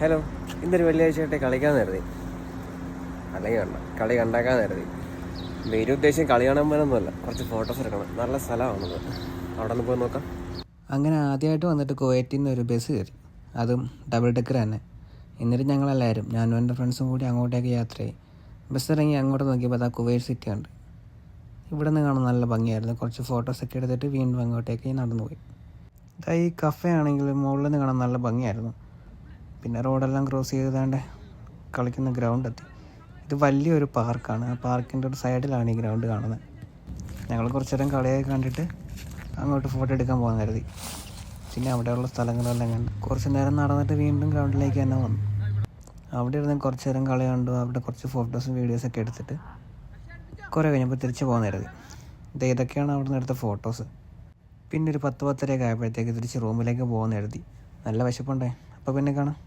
Hello, ഇന്നൊരു വെള്ളിയാഴ്ചയായിട്ട് കളിക്കാൻ കരുതി. കളി കണ്ടാക്കാൻ കരുതി. മെയിൻ ഉദ്ദേശം കളി കാണാൻ പോകാനൊന്നുമല്ല, കുറച്ച് ഫോട്ടോസ് എടുക്കണം. നല്ല സ്ഥലമാണത്, അവിടെ നിന്ന് പോയി നോക്കാം. അങ്ങനെ ആദ്യമായിട്ട് വന്നിട്ട് കുവൈറ്റിൽ നിന്ന് ഒരു ബസ് കയറി, അതും ഡബിൾ ഡെക്കർ തന്നെ. എന്നിട്ട് ഞങ്ങളെല്ലാവരും, ഞാനും എൻ്റെ ഫ്രണ്ട്സും കൂടി അങ്ങോട്ടേക്ക് യാത്രയായി. ബസ് ഇറങ്ങി അങ്ങോട്ട് നോക്കിയപ്പോൾ അതാ കുവൈറ്റ് സിറ്റി ഉണ്ട്. ഇവിടെ നിന്ന് കാണാൻ നല്ല ഭംഗിയായിരുന്നു. കുറച്ച് ഫോട്ടോസൊക്കെ എടുത്തിട്ട് വീണ്ടും അങ്ങോട്ടേക്ക് നടന്നു പോയി. ഈ കഫേ ആണെങ്കിൽ മുകളിൽ നിന്ന് കാണാൻ നല്ല ഭംഗിയായിരുന്നു. പിന്നെ റോഡെല്ലാം ക്രോസ് ചെയ്താണ്ട് കളിക്കുന്ന ഗ്രൗണ്ട് എത്തി. ഇത് വലിയൊരു പാർക്കാണ്. ആ പാർക്കിൻ്റെ ഒരു സൈഡിലാണ് ഈ ഗ്രൗണ്ട് കാണുന്നത്. ഞങ്ങൾ കുറച്ച് നേരം കളിയൊക്കെ കണ്ടിട്ട് അങ്ങോട്ട് ഫോട്ടോ എടുക്കാൻ പോകാൻ കരുതി. പിന്നെ അവിടെയുള്ള സ്ഥലങ്ങളെല്ലാം കണ്ട് കുറച്ച് നേരം നടന്നിട്ട് വീണ്ടും ഗ്രൗണ്ടിലേക്ക് തന്നെ വന്നു. അവിടെ ഇരുന്ന് കുറച്ച് നേരം കളി കണ്ടു. അവിടെ കുറച്ച് ഫോട്ടോസും വീഡിയോസൊക്കെ എടുത്തിട്ട് കുറേ കഴിഞ്ഞപ്പോൾ തിരിച്ച് പോകാൻ കരുതി. ഇതൊക്കെയാണ് അവിടെ നിന്ന് എടുത്ത ഫോട്ടോസ്. പിന്നെ ഒരു 10-10:30 ആയപ്പോഴത്തേക്ക് തിരിച്ച് റൂമിലേക്ക് പോകാൻ കരുതി. നല്ല വിശപ്പുണ്ടേ. അപ്പോൾ പിന്നെ കാണാം.